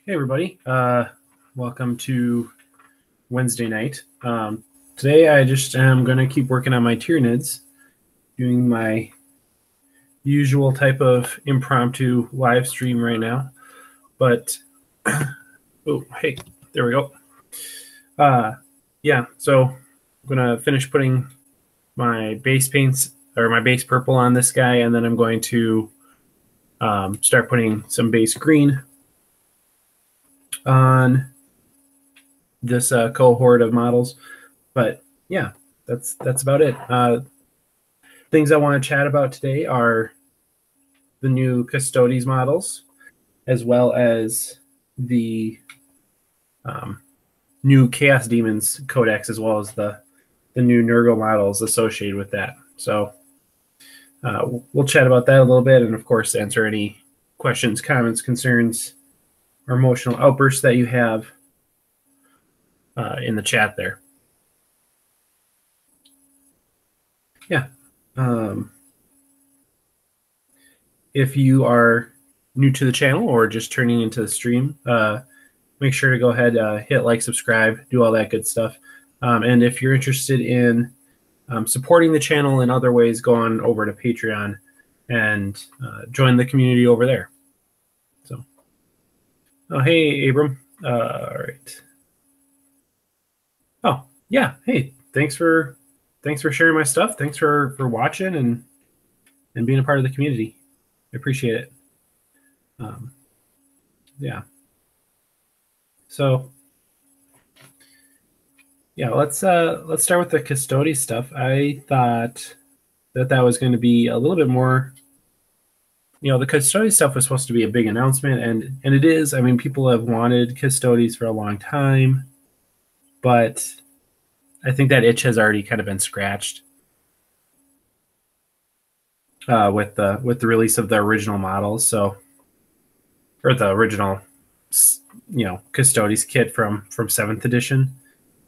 Hey everybody, welcome to Wednesday night. Today I just am going to keep working on my Tyranids, doing my usual type of impromptu live stream right now. But, oh, hey, there we go. Yeah, so I'm going to finish putting my base paints, or my base purple on this guy, and then I'm going to start putting some base green on this cohort of models. But yeah, that's about it. Things I want to chat about today are the new Custodes models, as well as the new Chaos Demons Codex, as well as the new Nurgle models associated with that. So we'll chat about that a little bit, and of course answer any questions, comments, concerns, or emotional outbursts that you have in the chat there. Yeah. If you are new to the channel or just turning into the stream, make sure to go ahead, hit like, subscribe, do all that good stuff. And if you're interested in supporting the channel in other ways, go on over to Patreon and join the community over there. So, oh, hey, Abram. All right. Oh, yeah. Hey, thanks for sharing my stuff. Thanks for watching and being a part of the community. I appreciate it. Yeah. So, yeah, let's start with the Custodes stuff. I thought that was going to be a little bit more. The Custodes stuff was supposed to be a big announcement, and it is. I mean, people have wanted Custodes for a long time, but I think that itch has already kind of been scratched with the release of the original models. So, or the original, Custodes kit from 7th edition.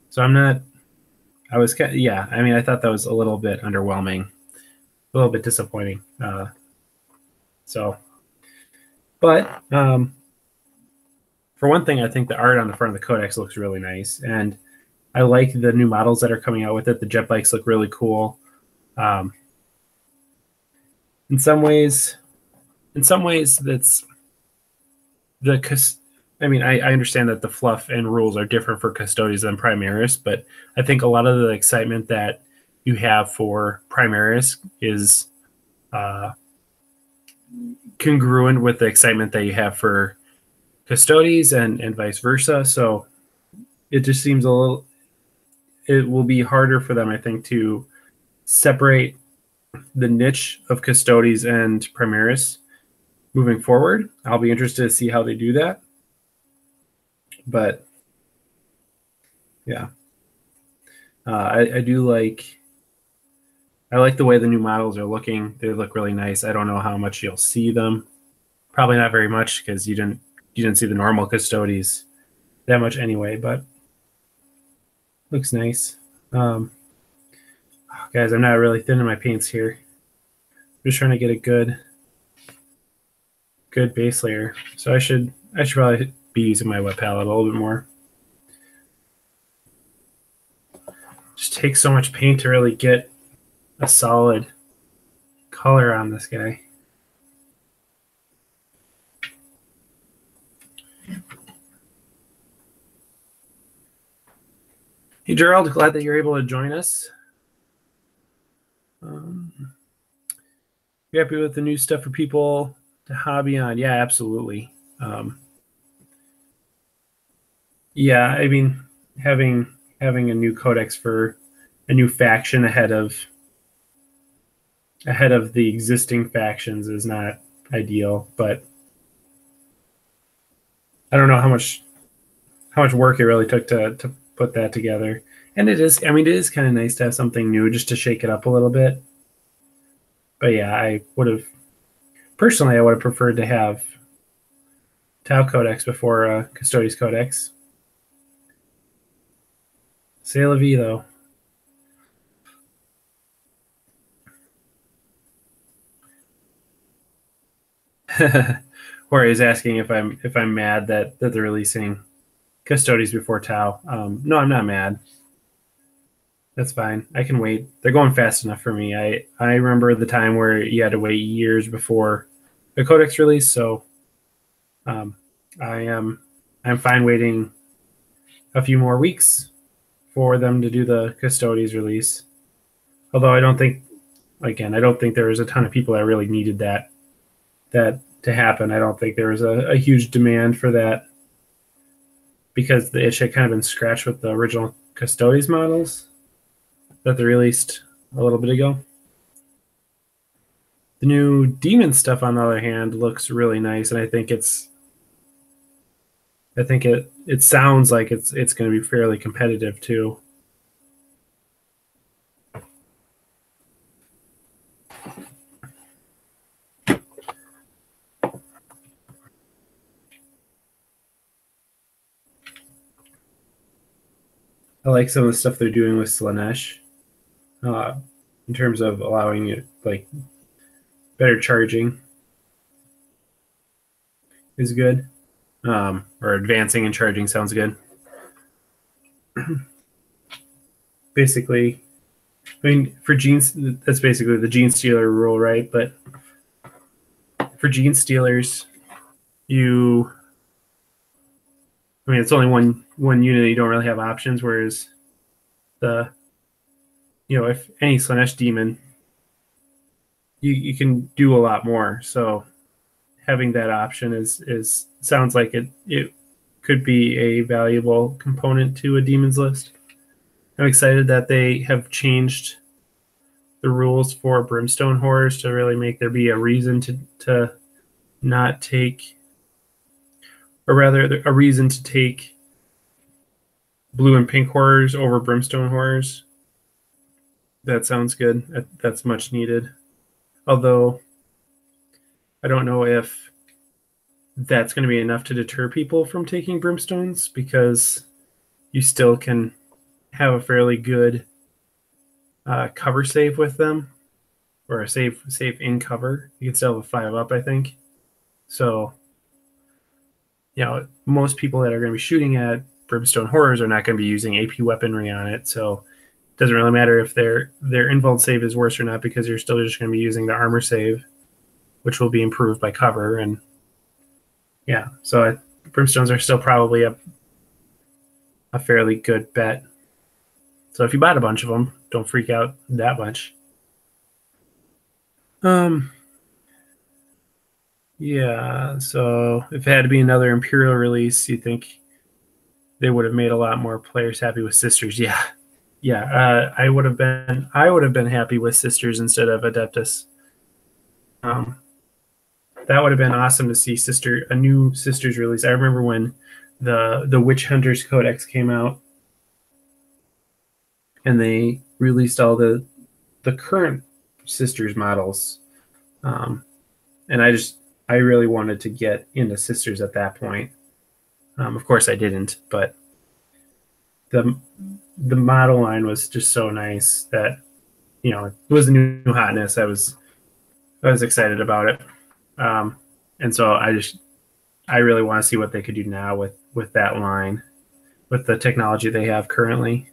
So I mean, I thought that was a little bit underwhelming, a little bit disappointing. But for one thing, I think the art on the front of the Codex looks really nice, and I like the new models that are coming out with it. The jet bikes look really cool. In some ways, that's I mean, I understand that the fluff and rules are different for Custodes than Primaris, but I think a lot of the excitement that you have for Primaris is congruent with the excitement that you have for Custodes and vice versa. So it just seems it will be harder for them, I think, to separate the niche of Custodes and Primaris moving forward. I'll be interested to see how they do that. But yeah, I do like. I like the way the new models are looking. They look really nice. I don't know how much you'll see them. Probably not very much because you didn't see the normal Custodes that much anyway. But looks nice. Guys, I'm not really thinning my paints here. I'm just trying to get a good base layer. So I should probably be using my wet palette a little bit more. Just takes so much paint to really get a solid color on this guy. Hey Gerald, glad that you're able to join us. You happy with the new stuff for people to hobby on? Yeah, absolutely. Yeah, I mean, having a new codex for a new faction ahead of the existing factions is not ideal, but I don't know how much work it really took to put that together. And it is, I mean, it is kind of nice to have something new just to shake it up a little bit. But yeah, I would have preferred to have Tau Codex before Custodes Codex. C'est la vie, though. Or he's asking if I'm mad that they're releasing Custodes before Tau. No, I'm not mad. That's fine. I can wait. They're going fast enough for me. I remember the time where you had to wait years before the Codex release, so I'm fine waiting a few more weeks for them to do the Custodes release. Although I don't think there was a ton of people that really needed that to happen. I don't think there was a huge demand for that because the itch had kind of been scratched with the original Custodes models that they released a little bit ago. The new demon stuff, on the other hand, looks really nice, and I think it sounds like it's going to be fairly competitive too. I like some of the stuff they're doing with Slaanesh, in terms of allowing it like better charging is good, or advancing and charging sounds good. Basically, I mean, for genes, that's basically the gene stealer rule, right? But for gene stealers, it's only one unit. You don't really have options. Whereas if any Slaanesh demon, you can do a lot more. So having that option is sounds like it could be a valuable component to a demon's list. I'm excited that they have changed the rules for brimstone horrors to really make there be a reason to not take, or rather a reason to take blue and pink horrors over brimstone horrors. That sounds good. That's much needed. Although I don't know if that's going to be enough to deter people from taking brimstones, because you still can have a fairly good cover save with them, or a save in cover. You can still have a 5-up, I think. So, most people that are going to be shooting at brimstone horrors are not going to be using AP weaponry on it. So it doesn't really matter if their invuln save is worse or not, because you're still just going to be using the armor save, which will be improved by cover. And yeah, so brimstones are still probably a fairly good bet. So if you bought a bunch of them, don't freak out that much. Yeah, so if it had to be another Imperial release, you think they would have made a lot more players happy with Sisters? Yeah. I would have been happy with Sisters instead of Adeptus. That would have been awesome to see a new Sisters release. I remember when the Witch Hunters Codex came out, and they released all the current Sisters models, and I really wanted to get into Sisters at that point. Of course, I didn't, but the model line was just so nice that it was the new hotness. I was excited about it, and so I really want to see what they could do now with that line, with the technology they have currently.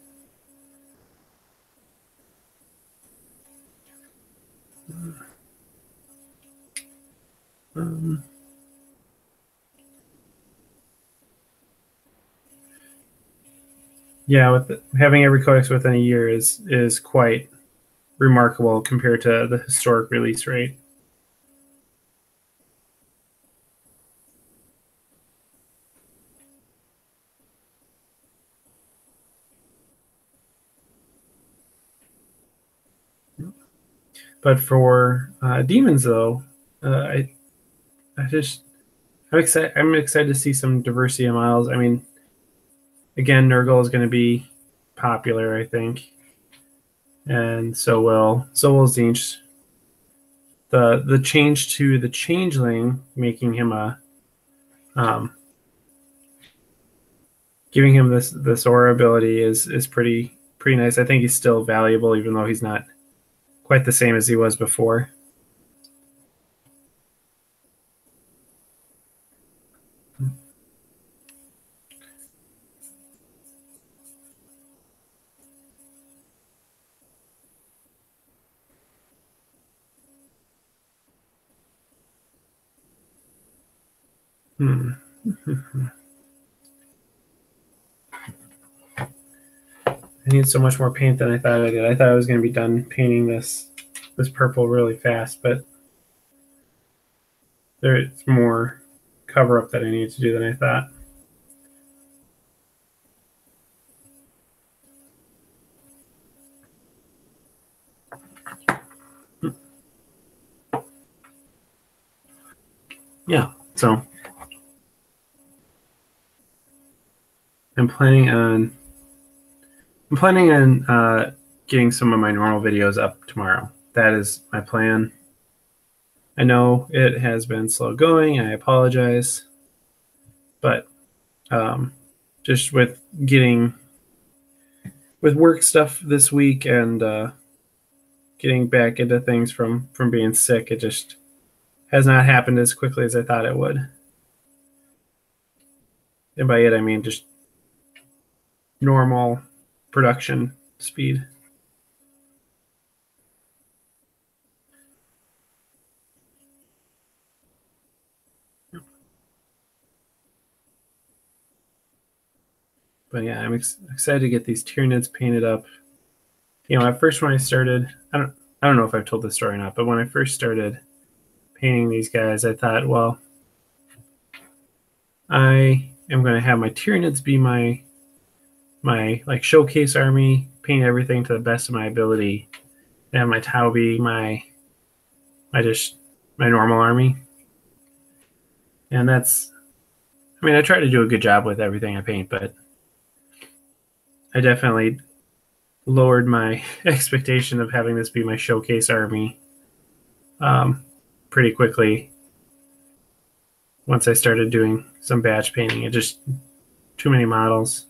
Yeah, with having every codex within a year is quite remarkable compared to the historic release rate. But for demons, though, I'm excited to see some diversity of models. I mean, again, Nurgle is going to be popular, I think, and so will Tzeentch. The change to the Changeling, making him giving him this aura ability is pretty nice. I think he's still valuable, even though he's not quite the same as he was before. Hmm. I need so much more paint than I thought I did. I thought I was going to be done painting this purple really fast, but there's more cover up that I need to do than I thought. Yeah, so I'm planning on getting some of my normal videos up tomorrow. That is my plan. I know it has been slow going. I apologize, but just with work stuff this week and getting back into things from being sick, it just has not happened as quickly as I thought it would. And by it, I mean just normal production speed. But yeah, I'm excited to get these Tyranids painted up. You know, at first when I started, I don't know if I've told this story or not, but when I first started painting these guys, I thought, well, I am going to have my Tyranids be my like showcase army, paint everything to the best of my ability, and have my Tau be my normal army. And that's, I mean, I try to do a good job with everything I paint, but I definitely lowered my expectation of having this be my showcase army pretty quickly once I started doing some batch painting. It just too many models.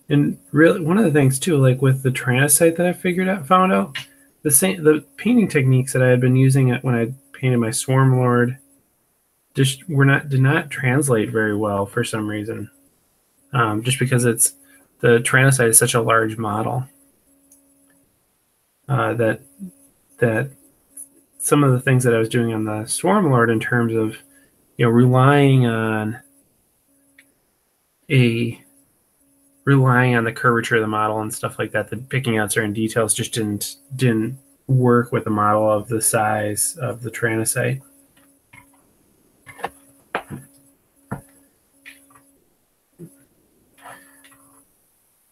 And really, one of the things too, like with the Tyrannocyte that I found out, the painting techniques that I had been using when I painted my Swarm Lord just did not translate very well for some reason. Just because the Tyrannocyte is such a large model that some of the things that I was doing on the Swarm Lord in terms of, you know, relying on the curvature of the model and stuff like that, picking out certain details just didn't work with a model of the size of the Tyrannocyte.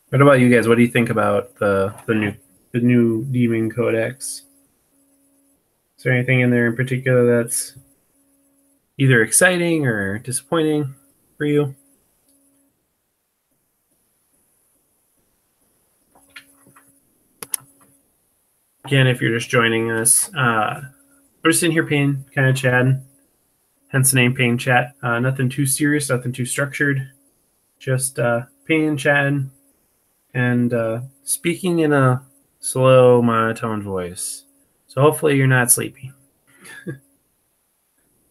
What about you guys? What do you think about the new Demon Codex? Is there anything in there in particular that's either exciting or disappointing for you? Again, if you're just joining us, we're just sitting here kind of chatting, hence the name Pain Chat. Nothing too serious, nothing too structured, just pain chatting and speaking in a slow, monotone voice. So hopefully you're not sleepy.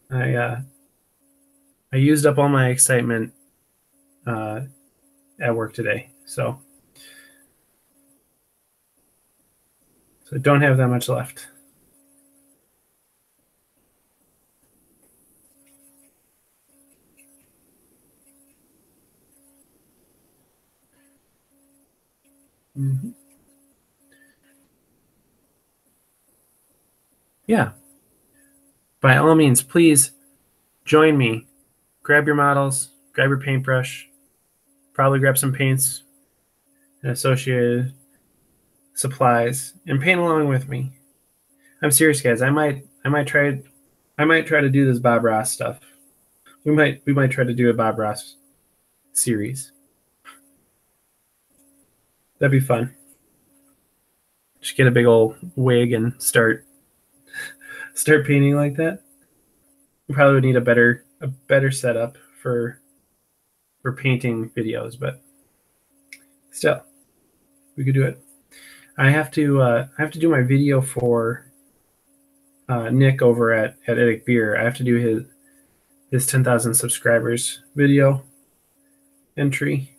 I used up all my excitement at work today, so I don't have that much left. Mm-hmm. Yeah. By all means, please join me. Grab your models, grab your paintbrush, probably grab some paints and associated supplies, and paint along with me. I'm serious, guys. I might try to do this Bob Ross stuff. We might try to do a Bob Ross series. That'd be fun. Just get a big old wig and start painting like that. We probably would need a better setup for painting videos, but still, we could do it. I have to do my video for Nick over at Edic Beer. I have to do his 10,000 subscribers video entry.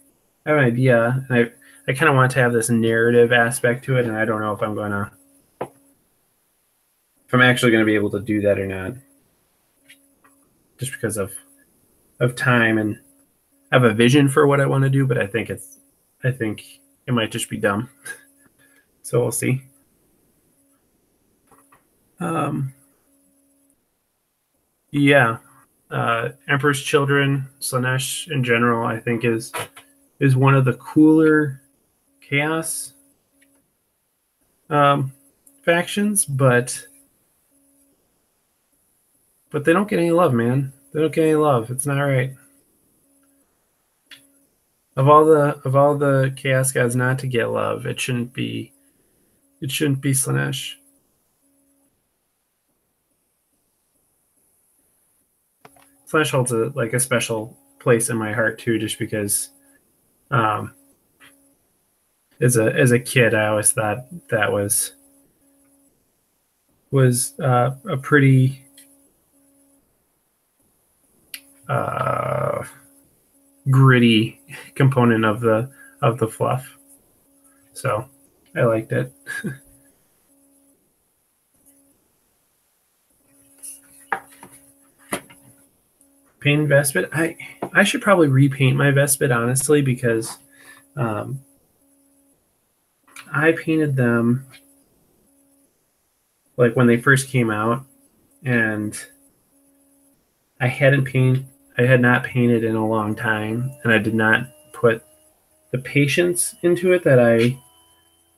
I have an idea, and I kind of want to have this narrative aspect to it, and I don't know if I'm actually going to be able to do that or not, just because of time, and I have a vision for what I want to do, but I think it might just be dumb. So we'll see. Yeah, Emperor's Children, Slaanesh in general, I think is one of the cooler chaos factions, but they don't get any love, man. They don't get any love. It's not right. Of all the chaos guys not to get love, it shouldn't be Slaanesh. Slaanesh holds a special place in my heart too, just because as a kid I always thought that was a pretty gritty component of the fluff. So I liked it. Paint Vespid. I should probably repaint my Vespid, honestly, because I painted them like when they first came out, and I had not painted in a long time, and I did not put the patience into it that I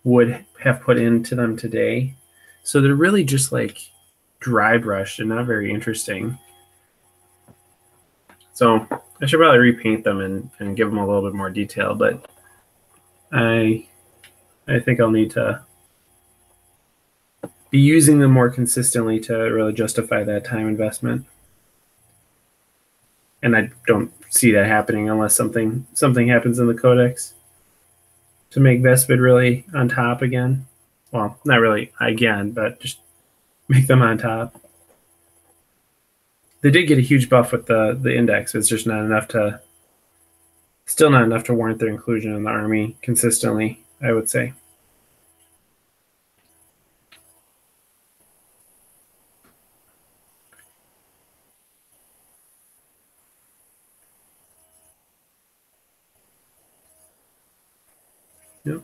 would have put into them today. So they're really just like dry brushed and not very interesting. So I should probably repaint them and give them a little bit more detail, but I think I'll need to be using them more consistently to really justify that time investment. And I don't see that happening unless something happens in the codex to make Vespid really on top again. Well, not really again, but just make them on top. They did get a huge buff with the index. It's just still not enough to warrant their inclusion in the army consistently, I would say. Yep.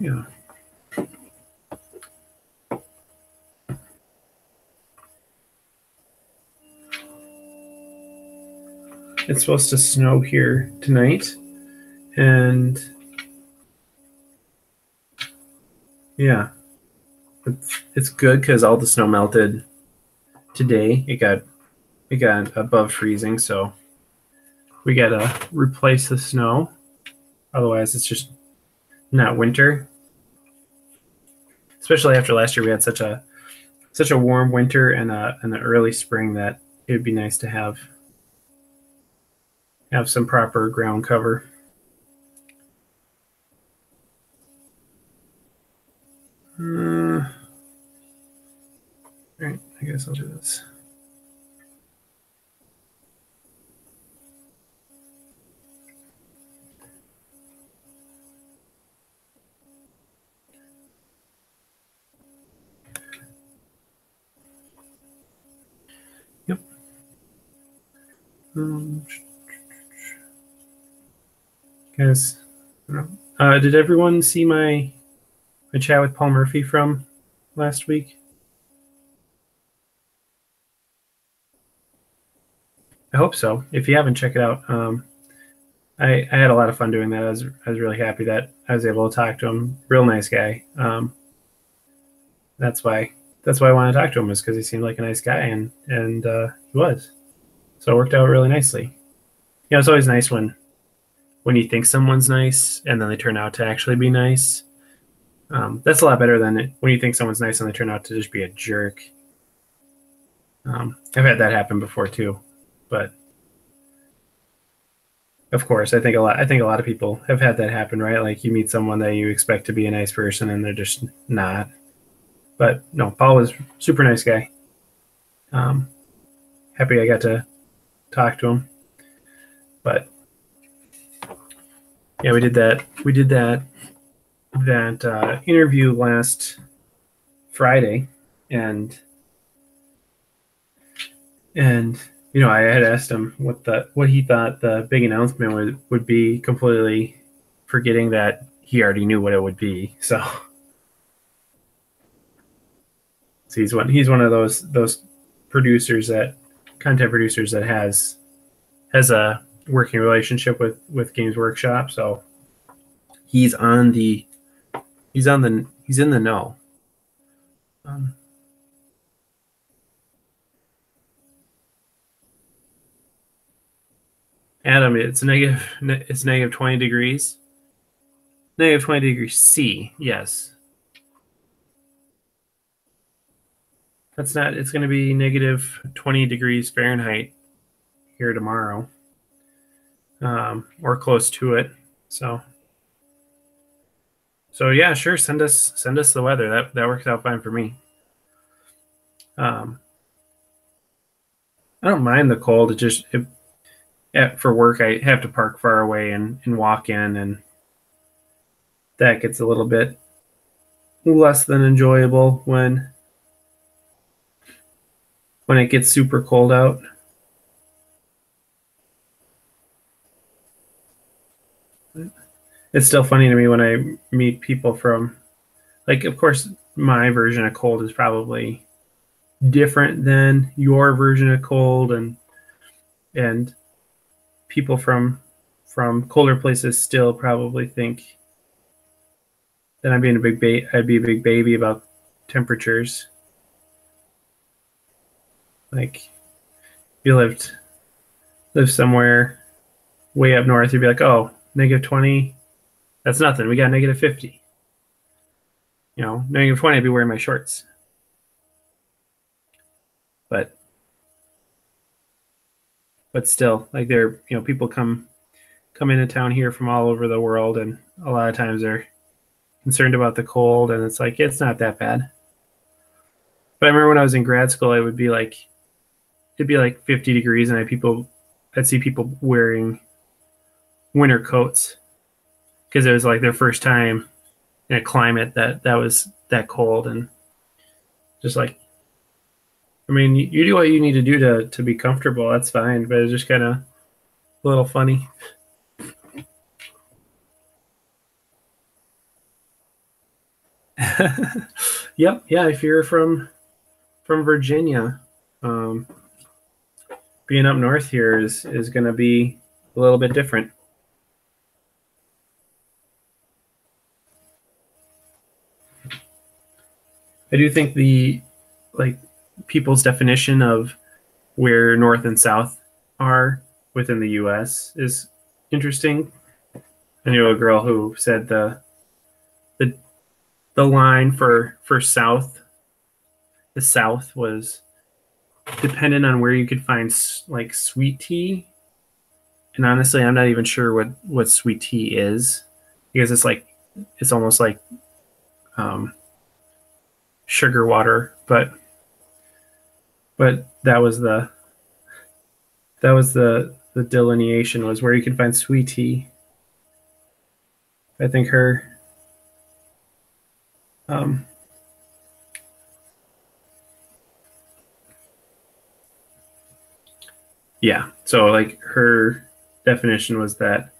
Yeah. It's supposed to snow here tonight, and yeah, it's good because all the snow melted today. It got above freezing, so we gotta replace the snow. Otherwise, it's just not winter. Especially after last year, we had such a warm winter and an early spring that it would be nice to have some proper ground cover. All right, I guess I'll do this. Yep. Guys, did everyone see my chat with Paul Murphy from last week? I hope so. If you haven't, check it out. I had a lot of fun doing that. I was really happy that I was able to talk to him. Real nice guy. That's why I wanted to talk to him, was because he seemed like a nice guy, and he was. So it worked out really nicely. You know, it's always nice when you think someone's nice and then they turn out to actually be nice. That's a lot better than when you think someone's nice and they turn out to just be a jerk. I've had that happen before too, but of course, I think a lot of people have had that happen, right? Like you meet someone that you expect to be a nice person and they're just not. But no, Paul was super nice guy. Happy I got to talk to him. But yeah, we did that. We did that interview last Friday, and you know, I had asked him what he thought the big announcement would be, completely forgetting that he already knew what it would be. So he's one of those producers, that content producers, that has a working relationship with Games Workshop. So he's in the know. Adam, it's negative 20 degrees. Negative 20 degrees C, yes. That's not, it's going to be negative 20 degrees Fahrenheit here tomorrow, or close to it. So yeah, sure. Send us the weather. That works out fine for me. I don't mind the cold. For work, I have to park far away and walk in, and that gets a little bit less than enjoyable when it gets super cold out. It's still funny to me when I meet people from, like, of course, my version of cold is probably different than your version of cold, and people from colder places still probably think that I'd be a big baby about temperatures. Like, if you lived somewhere way up north, you'd be like, oh, negative 20, that's nothing. We got negative 50. You know, negative 20, I'd be wearing my shorts. But still, like, people come into town here from all over the world, and a lot of times they're concerned about the cold, and it's like, it's not that bad. But I remember when I was in grad school, it'd be like 50 degrees, and I'd see people wearing winter coats because it was like their first time in a climate that was that cold. And just like, I mean, you do what you need to do to be comfortable. That's fine, but it's just kind of a little funny. Yep, yeah. If you're from Virginia, being up north here is going to be a little bit different. I do think people's definition of where north and south are within the U.S. is interesting. I knew a girl who said the line for south, the South, was dependent on where you could find like sweet tea. And honestly, I'm not even sure what sweet tea is, because it's almost like sugar water, but that was the delineation, was where you could find sweet tea. I think her yeah, so like her definition was that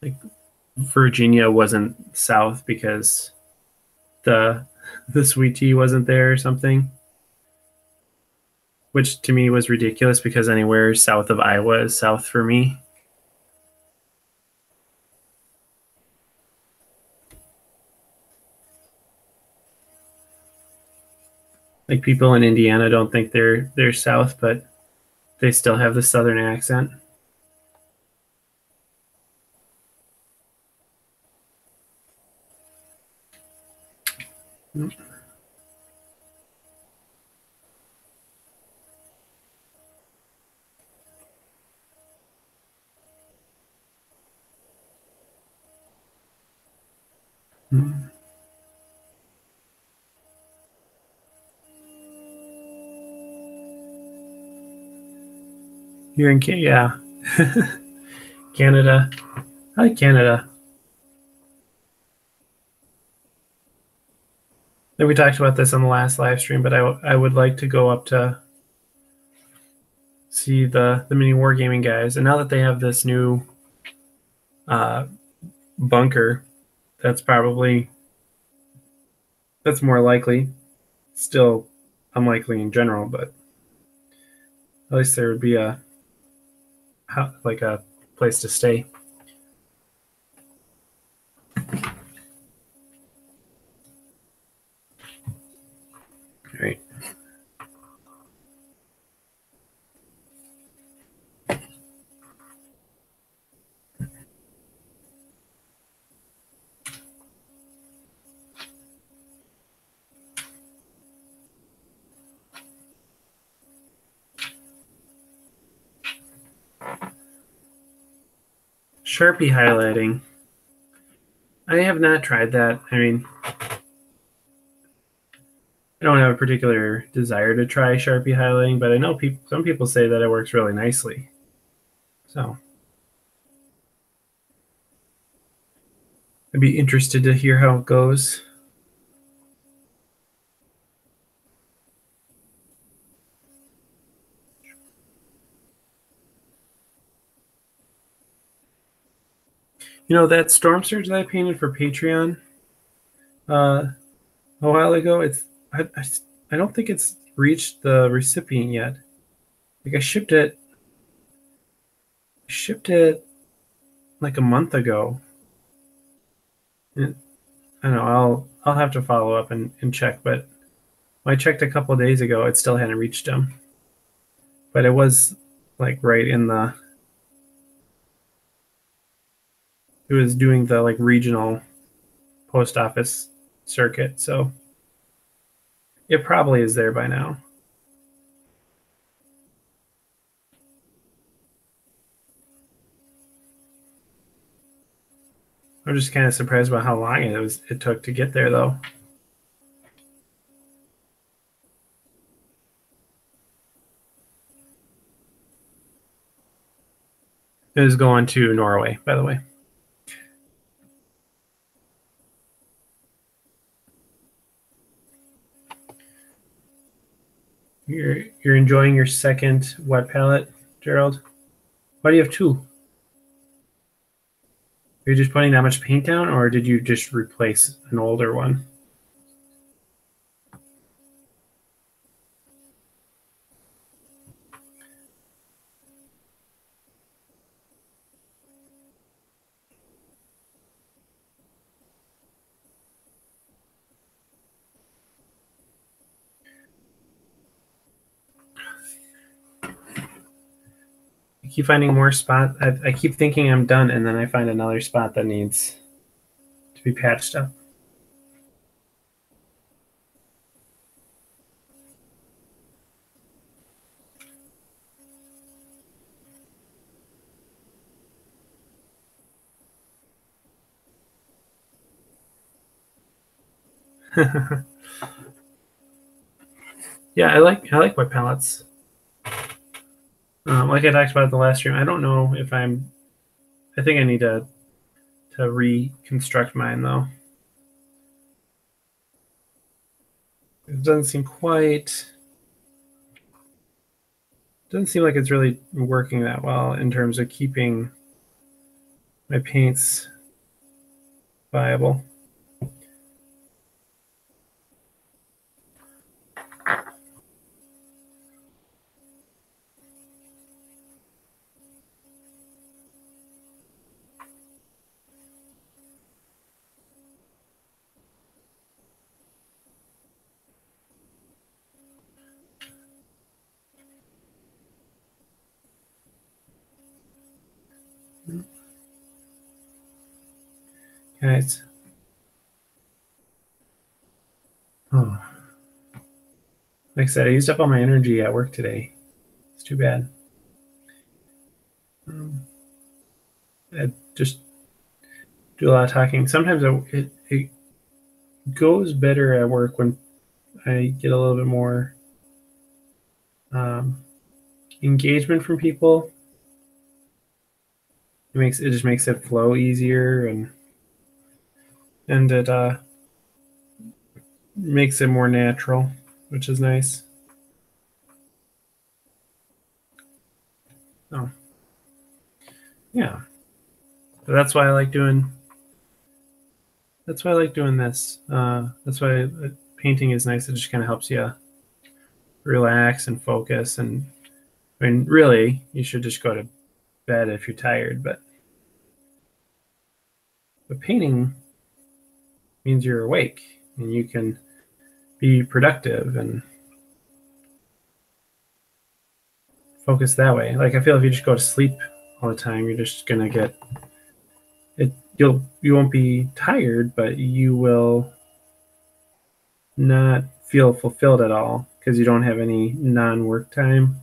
like Virginia wasn't south because the sweet tea wasn't there or something, which to me was ridiculous, because anywhere south of Iowa is south for me. Like, people in Indiana don't think they're south, but they still have the southern accent. You're in Canada. Yeah. Canada. I like Canada. And we talked about this on the last live stream, but I would like to go up to see the mini wargaming guys. And now that they have this new bunker, that's more likely. Still unlikely in general, but at least there would be a place to stay. All right. Sharpie highlighting. I have not tried that. I mean, I don't have a particular desire to try Sharpie highlighting, but I know some people say that it works really nicely. So I'd be interested to hear how it goes. You know, that Storm Surge that I painted for Patreon a while ago, I don't think it's reached the recipient yet. Like I shipped it like a month ago. And I don't know, I'll have to follow up and check, but when I checked a couple of days ago, it still hadn't reached them. But it was like right in the it was doing the like regional post office circuit, so it probably is there by now. I'm just kind of surprised about how long it took to get there, though. It was going to Norway, by the way. You're enjoying your second wet palette, Gerald? Why do you have two? Are you just putting that much paint down, or did you just replace an older one? I keep finding more spots. I keep thinking I'm done, and then I find another spot that needs to be patched up. Yeah, I like wet palettes. Like I talked about the last stream, I don't know if I think I need to reconstruct mine, though. It doesn't seem like it's really working that well in terms of keeping my paints viable. Guys. Oh. Like I said, I used up all my energy at work today. It's too bad. I just do a lot of talking. Sometimes it goes better at work when I get a little bit more engagement from people. It just makes it flow easier, and it makes it more natural, which is nice. Oh, yeah. So that's why I like doing. That's why I like doing this. That's why painting is nice. It just kind of helps you relax and focus. And I mean, really, you should just go to bed if you're tired. But painting means you're awake and you can be productive and focus that way. Like I feel if you just go to sleep all the time, you're just gonna get it. You won't be tired, but you will not feel fulfilled at all because you don't have any non-work time.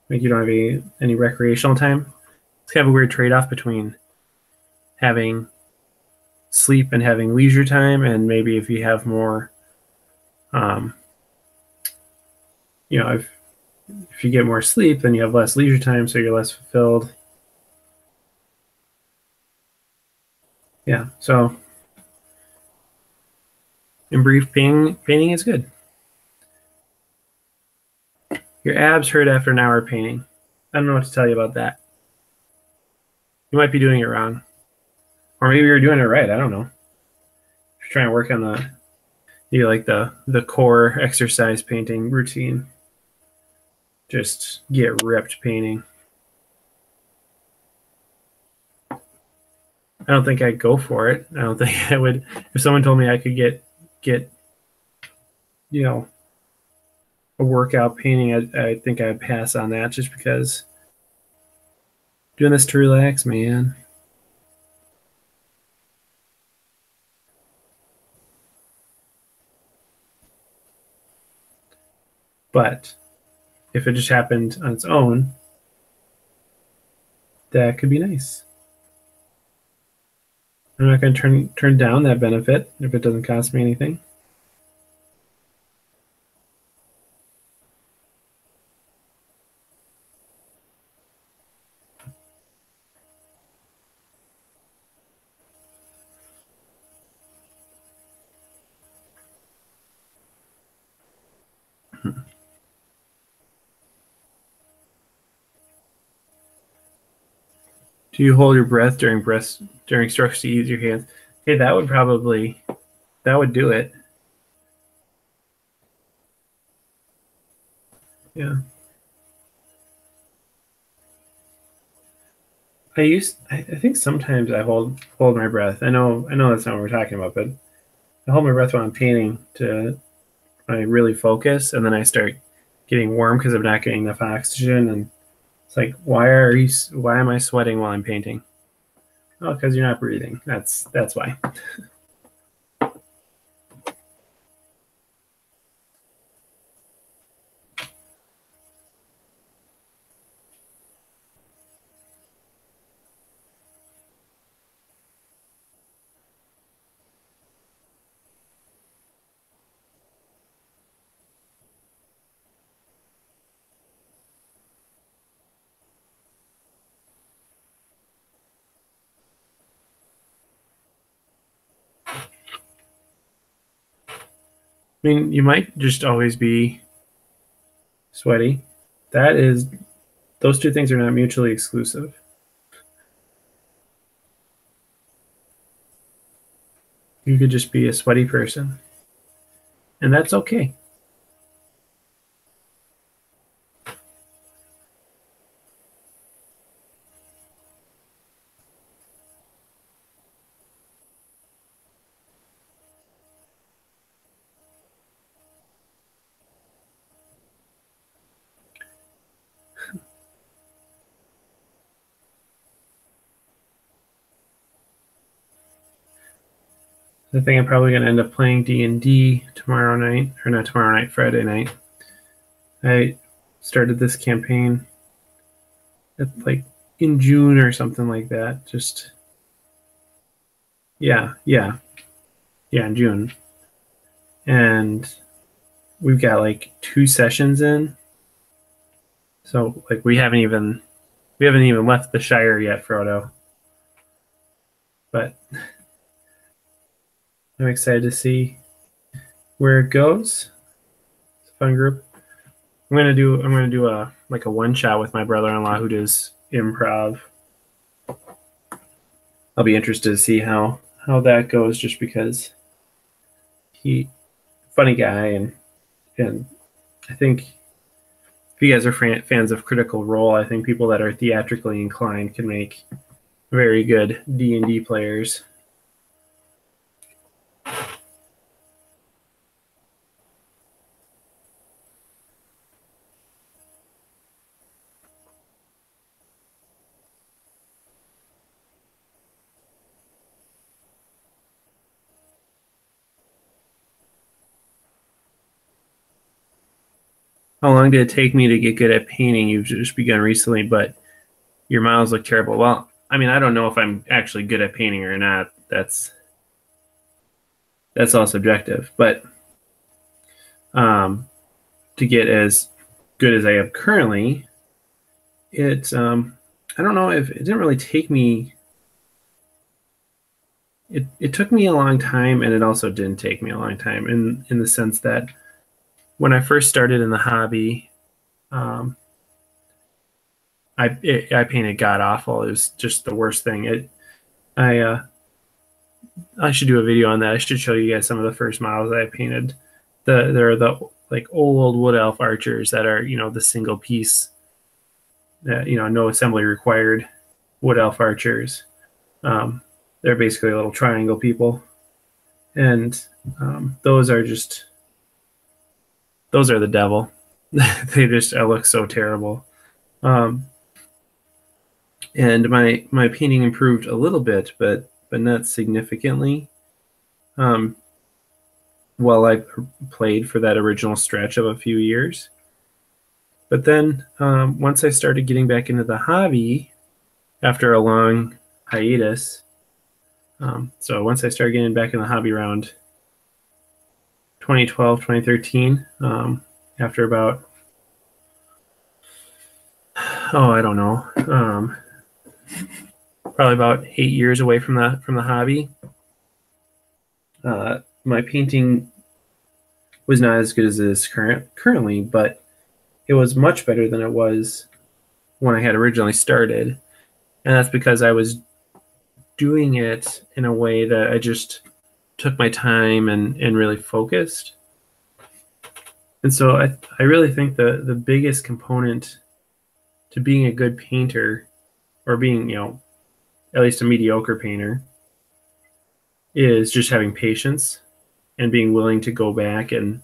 Like you don't have any recreational time. It's kind of a weird trade-off between having sleep and having leisure time, and maybe if you have more, if you get more sleep, then you have less leisure time, so you're less fulfilled. Yeah, so in brief, painting is good. Your abs hurt after an hour of painting. I don't know what to tell you about that. You might be doing it wrong. Or maybe you're doing it right. I don't know. If you're trying to work on the core exercise painting routine, just get ripped painting. I don't think I'd go for it. I don't think I would. If someone told me I could get a workout painting, I think I'd pass on that just because doing this to relax, man. But if it just happened on its own, that could be nice. I'm not going to turn down that benefit if it doesn't cost me anything. Do you hold your breath during strokes to ease your hands? Hey, that would do it. Yeah. I think sometimes I hold my breath. I know that's not what we're talking about, but I hold my breath while I'm painting when I really focus, and then I start getting warm because I'm not getting enough oxygen, and it's like, why am I sweating while I'm painting? Oh, because you're not breathing. That's why. I mean, you might just always be sweaty. Those two things are not mutually exclusive. You could just be a sweaty person, and that's okay. I think I'm probably going to end up playing D&D tomorrow night, or not tomorrow night, Friday night. I started this campaign like in June or something like that. Just yeah, in June, and we've got like 2 sessions in, So like we haven't even left the Shire yet, Frodo. But I'm excited to see where it goes. It's a fun group. I'm gonna do a one shot with my brother-in-law who does improv. I'll be interested to see how that goes, just because he funny guy, and I think if you guys are fans of Critical Role, I think people that are theatrically inclined can make very good D&D players. How long did it take me to get good at painting? You've just begun recently, but your models look terrible. Well, I mean, I don't know if I'm actually good at painting or not. That's all subjective. But to get as good as I am currently, I don't know if it didn't really take me. It took me a long time, and it also didn't take me a long time in the sense that when I first started in the hobby, I painted god awful. It was just the worst thing. I should do a video on that. I should show you guys some of the first models that I painted. They're the like old wood elf archers that are the single piece, no assembly required wood elf archers. They're basically little triangle people, and those are the devil. They just look so terrible. And my painting improved a little bit, but not significantly. While I played for that original stretch of a few years. But then once I started getting back into the hobby after a long hiatus, so once I started getting back in the hobby around 2012, 2013, after about, I don't know, probably about 8 years away from the hobby, my painting was not as good as it is currently, but it was much better than it was when I had originally started. And that's because I was doing it in a way that I just took my time and really focused. And so I really think the biggest component to being a good painter, or being, at least a mediocre painter, is just having patience and being willing to go back and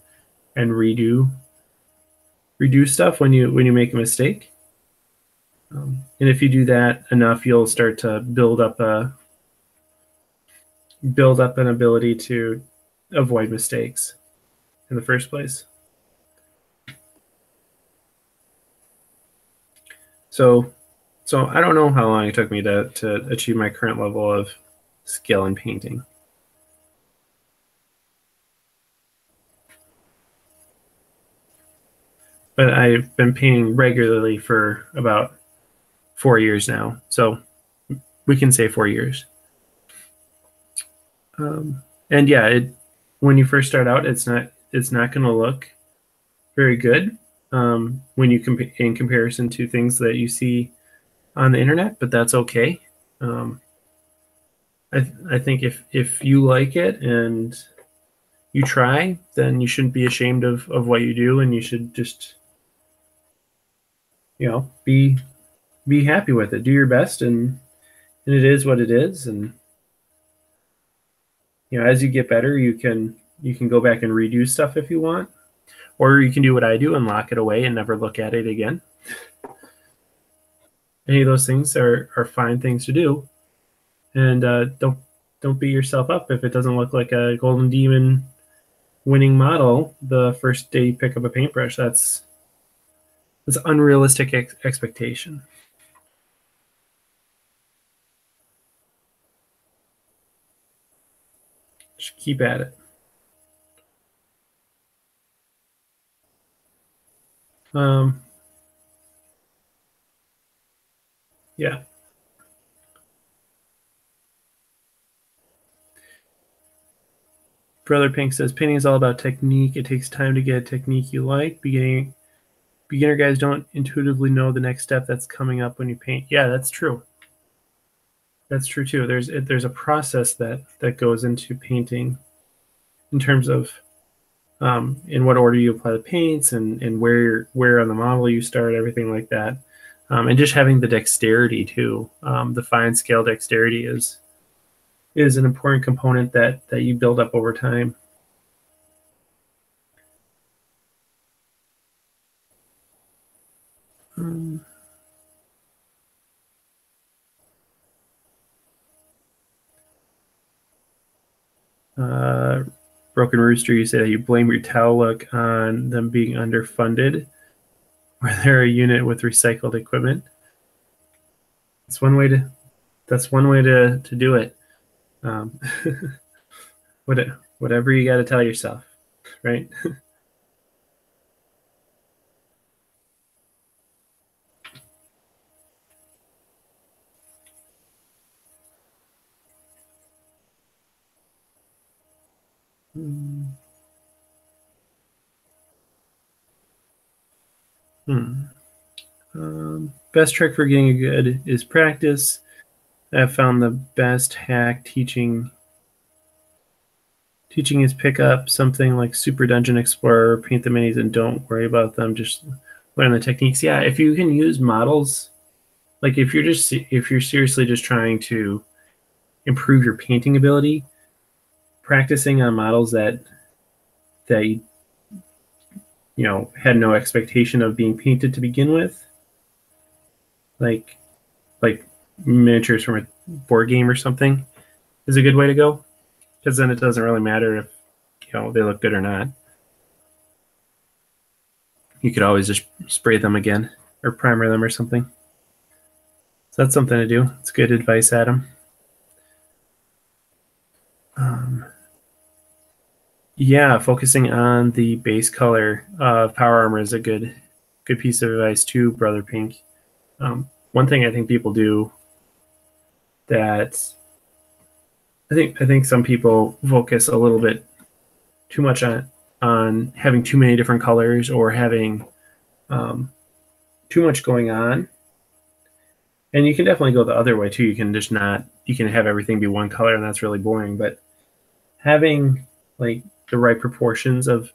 redo stuff when you make a mistake. And if you do that enough, you'll start to build up an ability to avoid mistakes in the first place. So I don't know how long it took me to achieve my current level of skill in painting. But I've been painting regularly for about 4 years now. So we can say 4 years. And yeah, when you first start out, it's not going to look very good when you in comparison to things that you see on the internet, but that's okay. I think if you like it and you try, then you shouldn't be ashamed of what you do, and you should just be happy with it. Do your best, and it is what it is. And as you get better, you can go back and redo stuff if you want, or you can do what I do and lock it away and never look at it again. Any of those things are fine things to do, and don't beat yourself up if it doesn't look like a Golden Demon winning model the first day you pick up a paintbrush. That's unrealistic expectation. Just keep at it. Yeah. Brother Pink says painting is all about technique. It takes time to get a technique you like. Beginner guys don't intuitively know the next step that's coming up when you paint. Yeah, that's true. That's true too. There's a process that goes into painting in terms of in what order you apply the paints and where on the model you start, everything like that. And just having the dexterity too. The fine scale dexterity is an important component that you build up over time. Broken Rooster, you say that you blame your towel look on them being underfunded, or they're a unit with recycled equipment. That's one way to do it. Um, whatever you got to tell yourself, right? Best trick for getting a good is practice. I've found the best hack teaching is pick up something like Super Dungeon Explorer, paint the minis, and don't worry about them. Just learn the techniques. Yeah, if you can use models, like if you're seriously just trying to improve your painting ability, practicing on models that you had no expectation of being painted to begin with, like miniatures from a board game or something, is a good way to go, because then it doesn't really matter if they look good or not. You could always just spray them again or primer them or something. So that's something to do. It's good advice, Adam. Yeah, focusing on the base color of power armor is a good piece of advice too, Brother Pink. One thing I think people do that I think some people focus a little bit too much on having too many different colors or having too much going on. And you can definitely go the other way too. You can have everything be one color, and that's really boring. But having like the right proportions of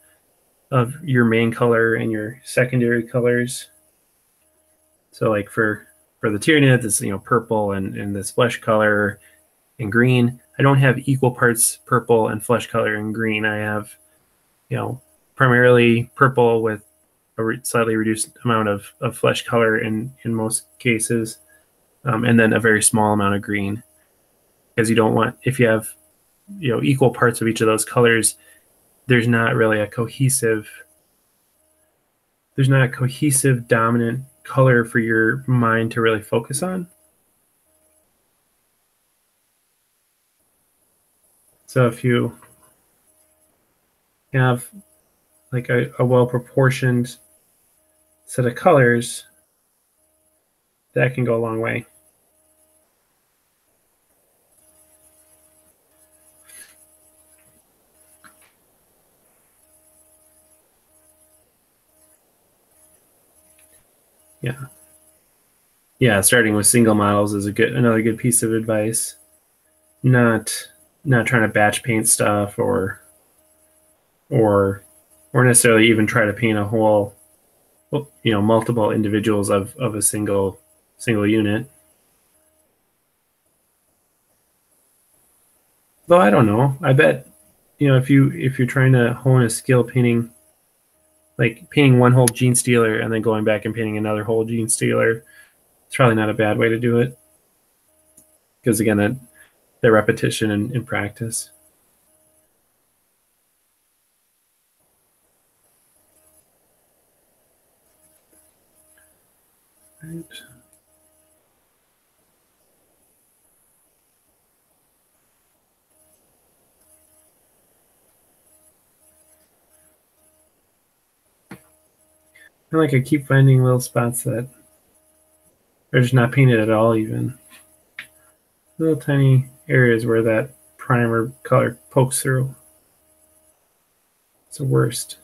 your main color and your secondary colors. So like for the Tyranid, it's purple and this flesh color and green. I don't have equal parts purple and flesh color and green. I have primarily purple with a slightly reduced amount of flesh color in most cases, and then a very small amount of green, because you don't want, if you have equal parts of each of those colors, there's not really a cohesive dominant color for your mind to really focus on. So if you have like a well-proportioned set of colors, that can go a long way. Yeah, starting with single models is another good piece of advice. Not trying to batch paint stuff or necessarily even try to paint a whole multiple individuals of a single unit. Though I don't know. I bet if you're trying to hone a skill painting, like painting one whole Gene Stealer and then going back and painting another whole Gene Stealer, it's probably not a bad way to do it. Because again, that repetition and practice. Right. I, I keep finding little spots that They're just not painted at all even. Little tiny areas where that primer color pokes through. It's the worst.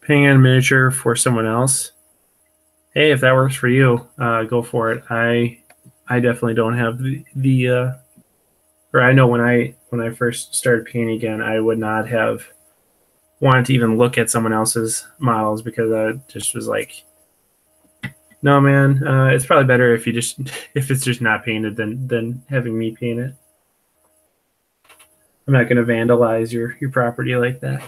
Painting on miniature for someone else. Hey, if that works for you, go for it. I definitely don't have the or I know when I first started painting again, I would not have wanted to even look at someone else's models because I just was like, no, man, it's probably better if you just if it's just not painted than having me paint it. I'm not going to vandalize your property like that.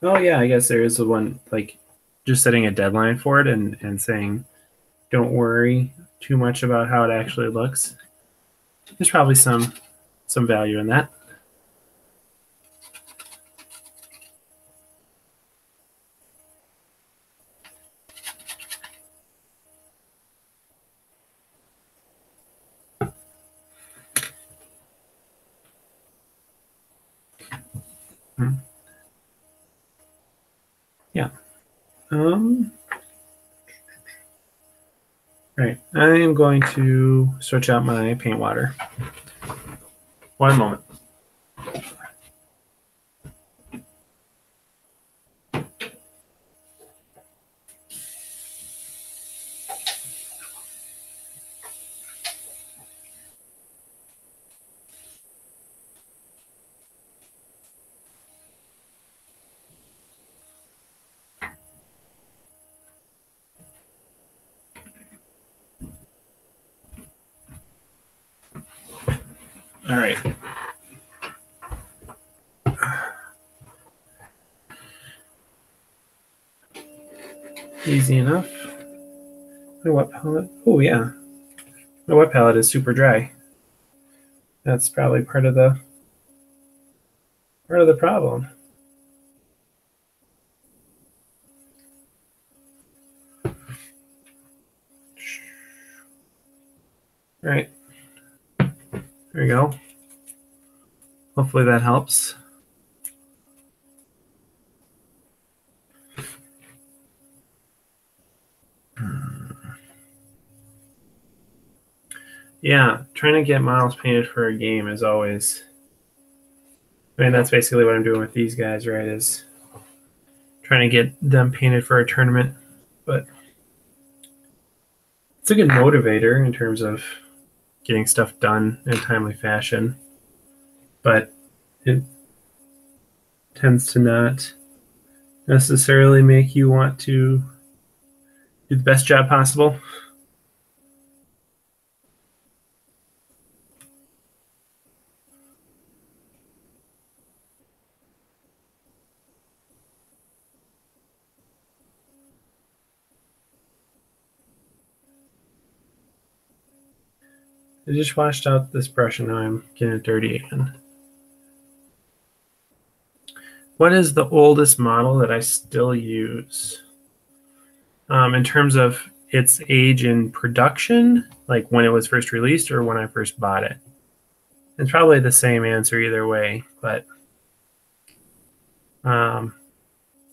Oh yeah, I guess there is the one, like just setting a deadline for it and saying, don't worry too much about how it actually looks. There's probably some value in that. Yeah. Right. I am going to switch out my paint water. One moment. All right. Easy enough. My wet palette. Oh yeah. My wet palette is super dry. That's probably part of the problem. All right. There we go. Hopefully that helps. Yeah, trying to get models painted for a game is always... I mean, that's basically what I'm doing with these guys, right, is trying to get them painted for a tournament. But it's a good motivator in terms of getting stuff done in a timely fashion. But it tends to not necessarily make you want to do the best job possible. I just washed out this brush and now I'm getting it dirty again. What is the oldest model that I still use? In terms of its age in production, like when it was first released or when I first bought it? It's probably the same answer either way, but and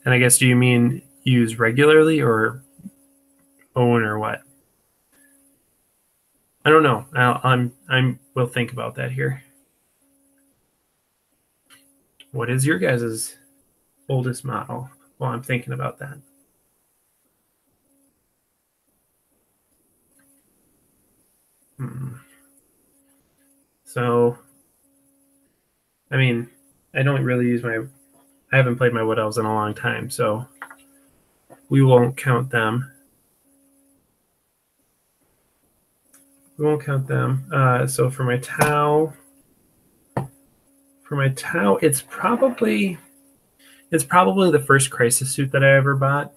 I guess, do you mean use regularly or own or what? I don't know. We'll think about that here. What is your guys' oldest model? Well, I'm thinking about that. So, I mean, I don't really use I haven't played my Wood Elves in a long time, so we won't count them. We won't count them. So for my Tau, it's probably the first Crisis suit that I ever bought.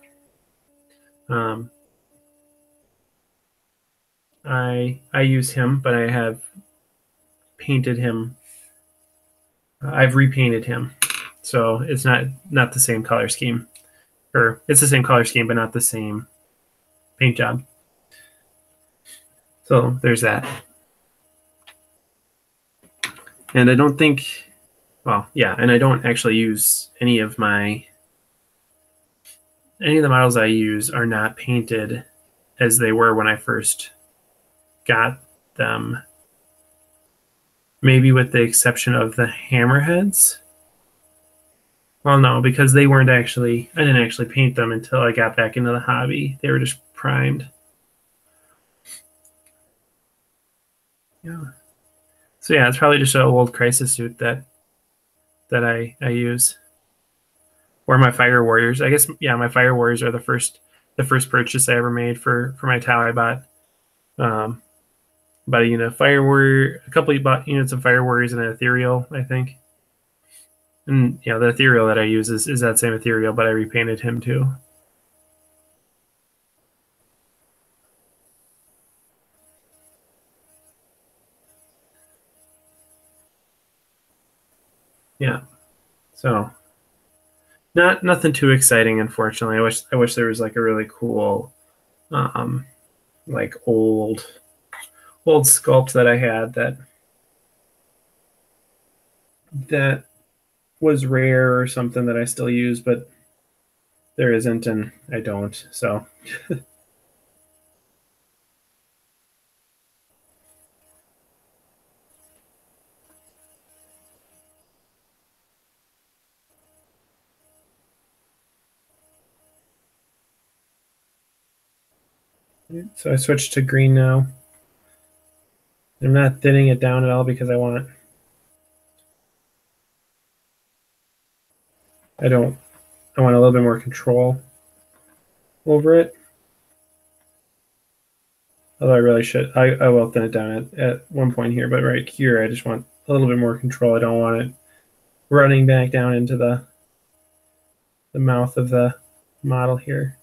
I use him, but I have painted him. I've repainted him, so it's not the same color scheme, or it's the same color scheme, but not the same paint job. So there's that. And I don't think, well, yeah, and I don't actually use any of the models I use are not painted as they were when I first got them. Maybe with the exception of the hammerheads. Well, no, because they weren't actually, I didn't actually paint them until I got back into the hobby. They were just primed. Yeah. So yeah, it's probably just an old crisis suit that I use. Or my fire warriors. I guess yeah, my fire warriors are the first purchase I ever made for my Tau. I bought about a unit of fire warrior, a couple of units of fire warriors and an ethereal, I think. And yeah, the ethereal that I use is that same ethereal, but I repainted him too. Yeah. So nothing too exciting, unfortunately. I wish there was like a really cool like old sculpt that I had that was rare or something that I still use, but there isn't, and I don't. So so I switched to green now. I'm not thinning it down at all because I want a little bit more control over it. Although I really should, I will thin it down at one point here, but right here I just want a little bit more control. I don't want it running back down into the mouth of the model here.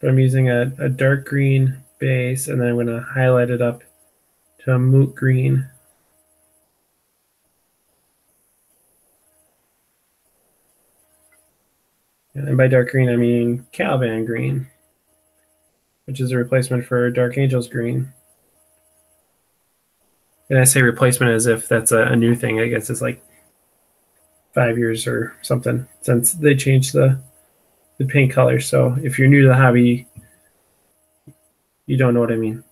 But I'm using a dark green base, and then I'm going to highlight it up to a moot green. And by dark green, I mean Caliban green, which is a replacement for Dark Angels green. And I say replacement as if that's a new thing. I guess it's like 5 years or something since they changed the paint colors. So if you're new to the hobby, you don't know what I mean.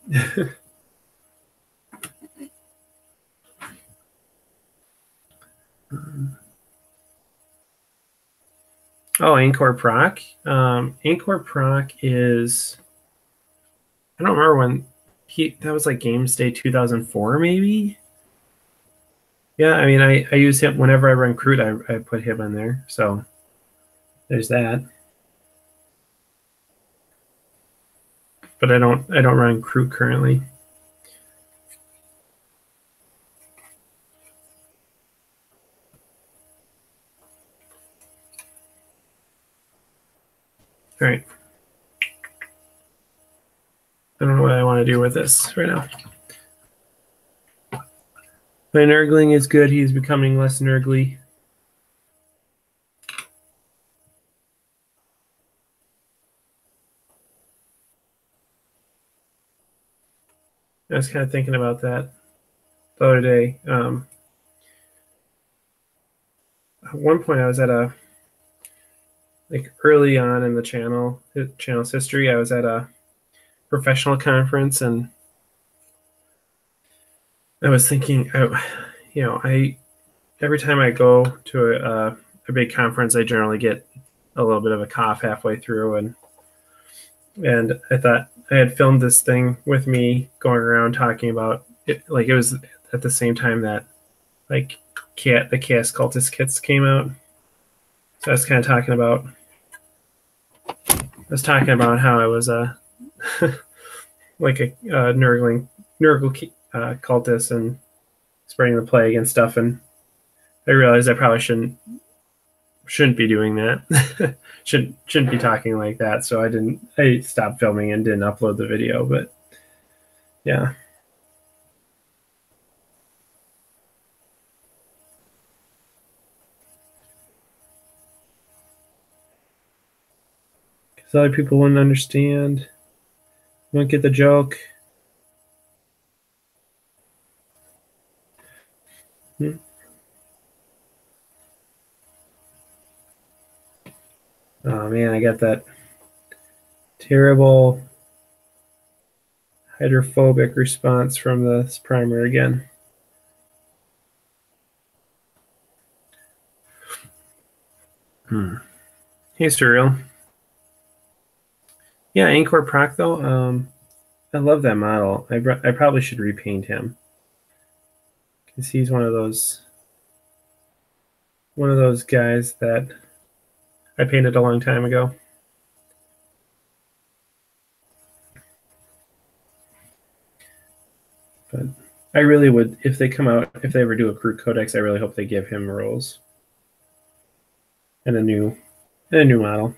Oh, Anchor Proc. Anchor Proc is, I don't remember when that was like Games Day 2004 maybe. Yeah, I mean I use him whenever I run Crude. I put him in there. So there's that. But I don't run Crude currently. All right. I don't know what I want to do with this right now. My nurgling is good. He's becoming less nurgly. I was kind of thinking about that the other day. At one point, I was at like early on in the channel's history, I was at a professional conference, and I was thinking, every time I go to a big conference, I generally get a little bit of a cough halfway through, and I thought I had filmed this thing with me going around talking about it. Like it was at the same time that like the Chaos Cultist kits came out. So I was kind of talking about how I was like a Nurgle cultist and spreading the plague and stuff, and I realized I probably shouldn't be doing that. shouldn't be talking like that. So I stopped filming and didn't upload the video. But yeah. because other people wouldn't understand, wouldn't get the joke. Oh man, I got that terrible hydrophobic response from this primer again. Hey, Surreal. Yeah, Anchor Proc though. I love that model. I probably should repaint him because he's one of those guys that I painted a long time ago. But I really would, if they come out, if they ever do a crew codex, I really hope they give him rolls and a new model.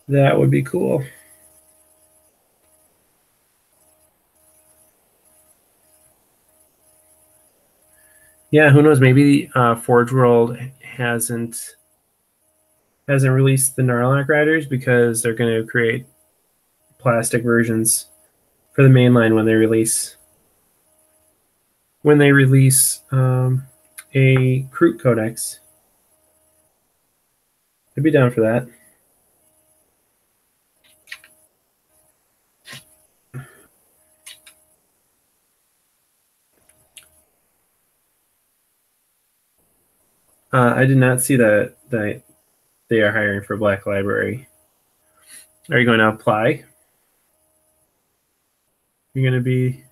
That would be cool. Yeah, who knows? Maybe Forge World hasn't released the Narlock Riders because they're going to create plastic versions for the mainline when they release a Kroot Codex. I'd be down for that. I did not see that they are hiring for Black Library. Are you going to apply? You're going to be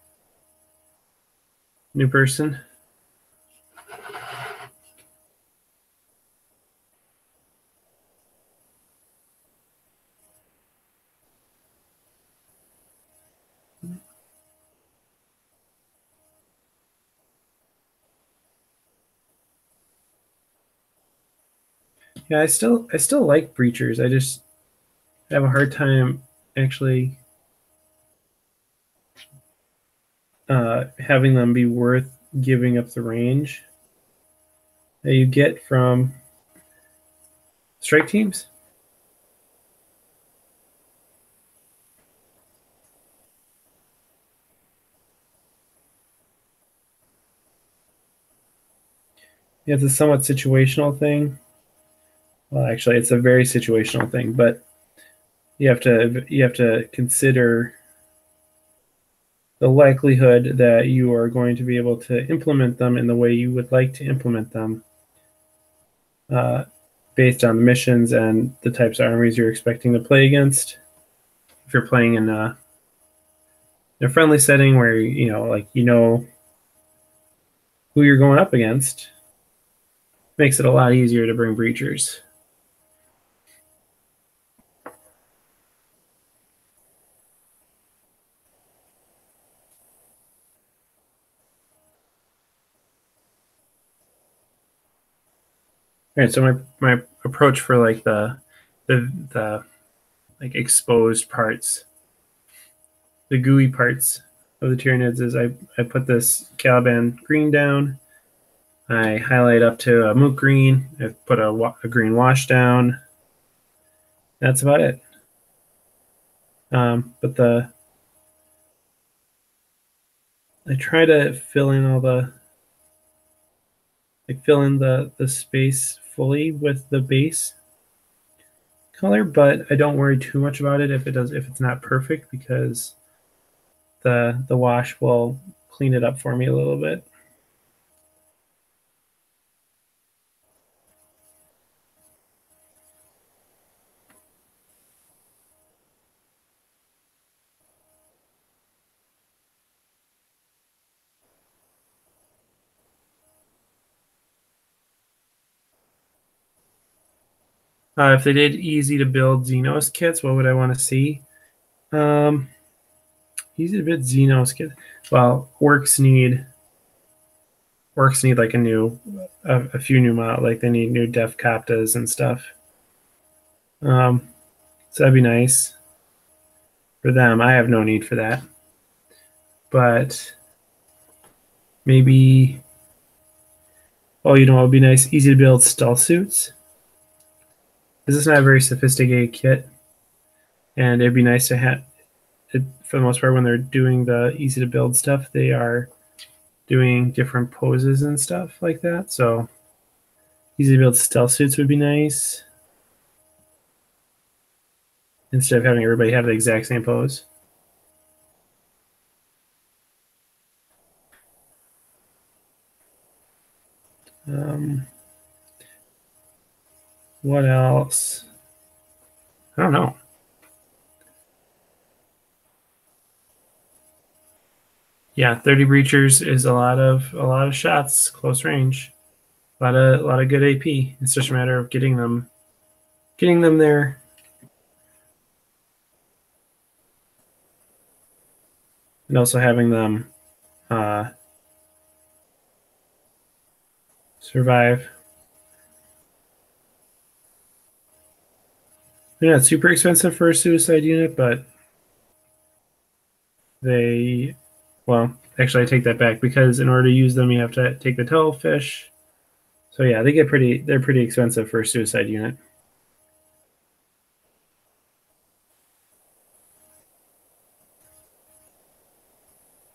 a new person? Yeah, I still like breachers. I just have a hard time actually having them be worth giving up the range that you get from strike teams. Yeah, it's a somewhat situational thing. Well, actually, it's a very situational thing, but you have to consider the likelihood that you are going to be able to implement them in the way you would like to implement them, based on the missions and the types of armies you're expecting to play against. If you're playing in a friendly setting where who you're going up against, makes it a lot easier to bring breachers. All right, so my approach for like the like exposed parts, the gooey parts of the Tyranids is I put this Caliban green down. I highlight up to a moot green. I put a green wash down. That's about it. But I try to fill in the space fully with the base color, but I don't worry too much about it if it's not perfect, because the wash will clean it up for me a little bit. If they did easy to build Xenos kits, what would I want to see? Easy to build Xenos kits. Well, orcs need like a few new models. Like they need new def captas and stuff. So that'd be nice for them. I have no need for that, but maybe. Oh, it would be nice, easy to build stealth suits. This is not a very sophisticated kit, and it'd be nice to have it, for the most part, when they're doing the easy to build stuff, they are doing different poses and stuff like that. So easy to build stealth suits would be nice, instead of having everybody have the exact same pose. What else? I don't know. Yeah, 30 breachers is a lot of shots, close range, a lot of good AP. It's just a matter of getting them there. And also having them survive. They're not super expensive for a suicide unit, but they, well, actually I take that back, because in order to use them you have to take the tailfish. So yeah, they're pretty expensive for a suicide unit.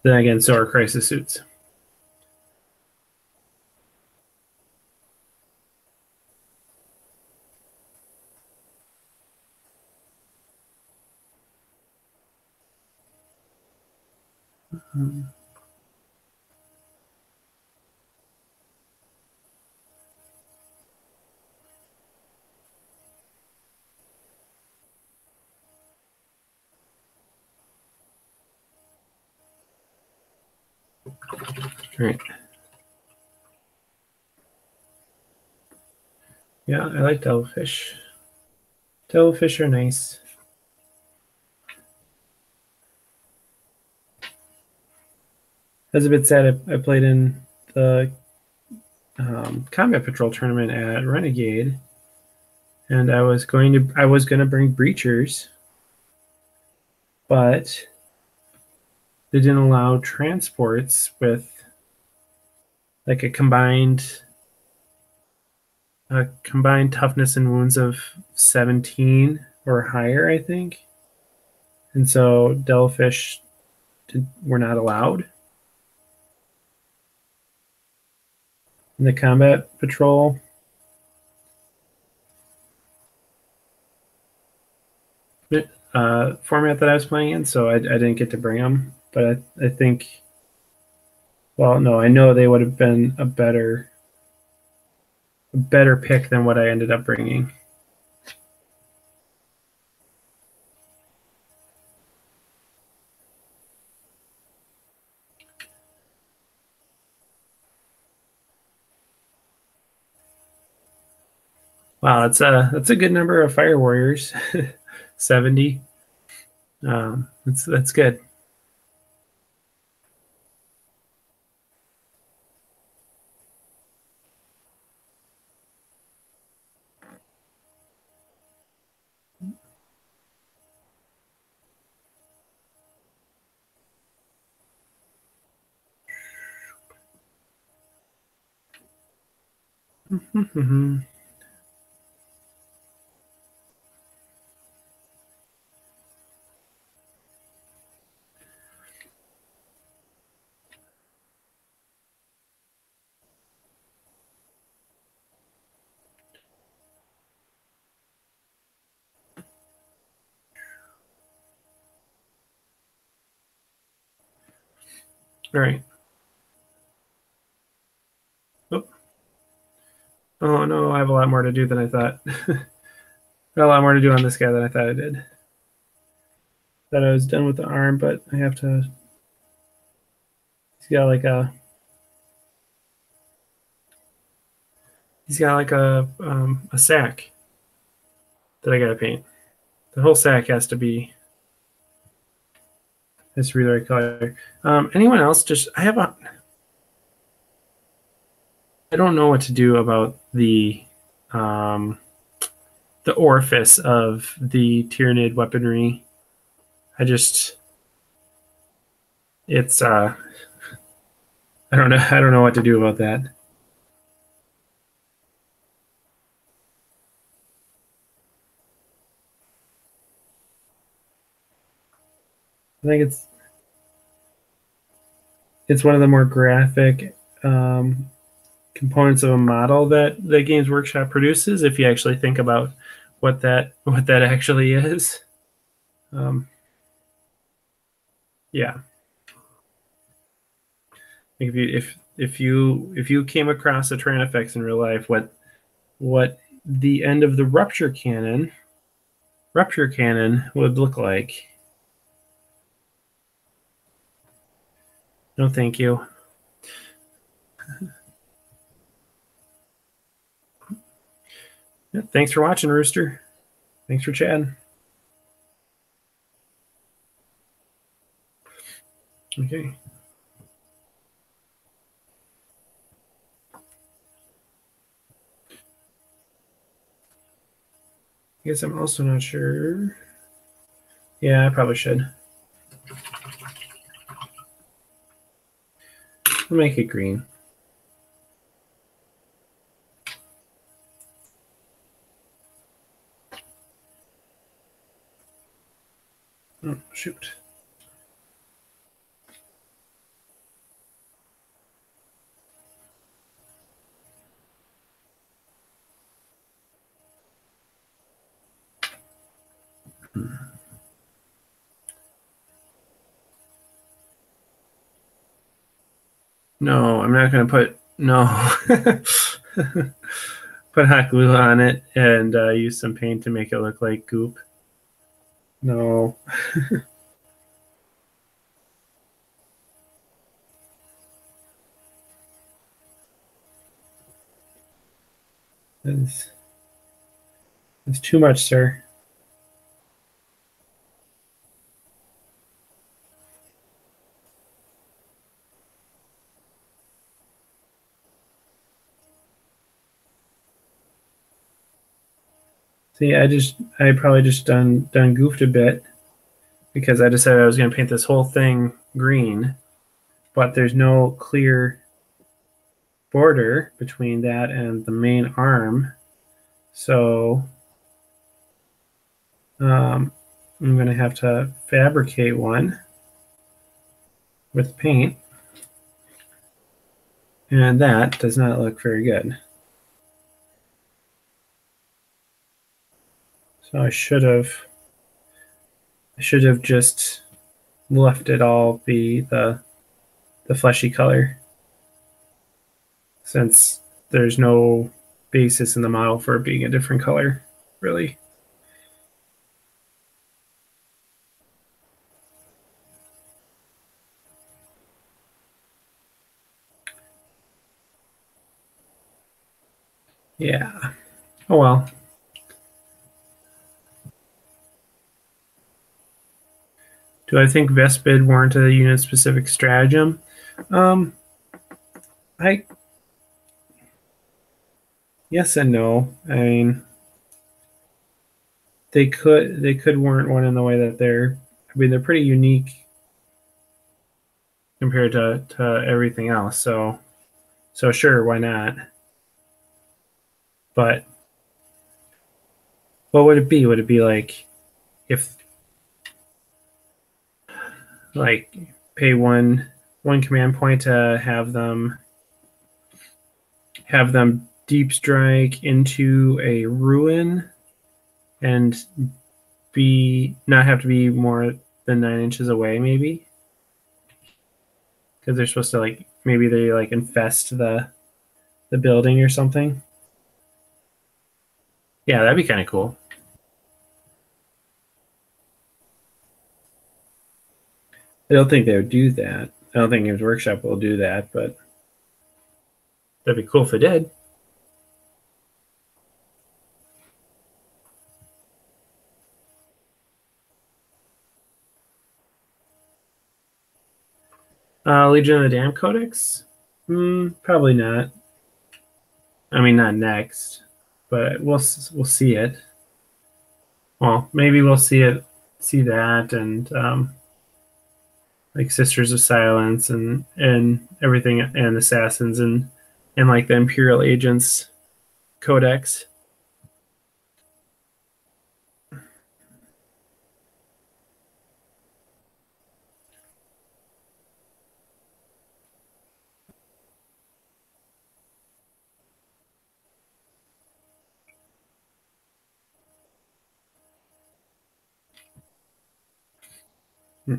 Then again, so are crisis suits. Right. Yeah, I like devilfish. Devilfish are nice. I was a bit sad I played in the combat patrol tournament at Renegade, and I was going to bring breachers, but they didn't allow transports with like a combined toughness and wounds of 17 or higher, I think. And so devilfish were not allowed in the combat patrol. Format that I was playing in, so I didn't get to bring them. But I think, well, no, I know they would have been a better pick than what I ended up bringing. Wow, that's a good number of fire warriors. 70. That's good. All right. Oh no, I have a lot more to do than I thought. Got a lot more to do on this guy than I thought I did. Thought I was done with the arm, but I have to. He's got like a sack that I gotta paint. The whole sack has to be the right color. Anyone else? I don't know what to do about the orifice of the Tyranid weaponry. It's I don't know what to do about that. I think it's one of the more graphic components of a model that Games Workshop produces. If you actually think about what that actually is, yeah. If you came across a Tranifex in real life, what the end of the rupture cannon would look like. No, thank you. Yeah, thanks for watching, Rooster. Thanks for chatting. Okay. I guess I'm also not sure. Yeah, I probably should. I'll make it green. Oh, shoot. No, I'm not going to put put hot glue on it and use some paint to make it look like goop. No. That's too much, sir. See, I probably just done goofed a bit because I decided I was going to paint this whole thing green, but there's no clear border between that and the main arm. So I'm going to have to fabricate one with paint. And that does not look very good. So I should have just left it all be the fleshy color, since there's no basis in the model for it being a different color, really. Yeah. Oh well. Do I think Vespid warranted a unit-specific stratagem? Yes and no. I mean, they could warrant one in the way that they're pretty unique compared to everything else. So sure, why not? But what would it be? Would it be like if like pay one command point to have them deep strike into a ruin and not have to be more than 9 inches away, maybe, because they're supposed to maybe they infest the building or something. Yeah, that'd be kind of cool. I don't think they would do that. I don't think Games Workshop will do that, but that'd be cool if it did. Legion of the Damned Codex? Probably not. I mean, not next, but we'll see it. Well, maybe we'll see that, and like Sisters of Silence and everything, and Assassins, and like the Imperial Agents Codex. Hmm.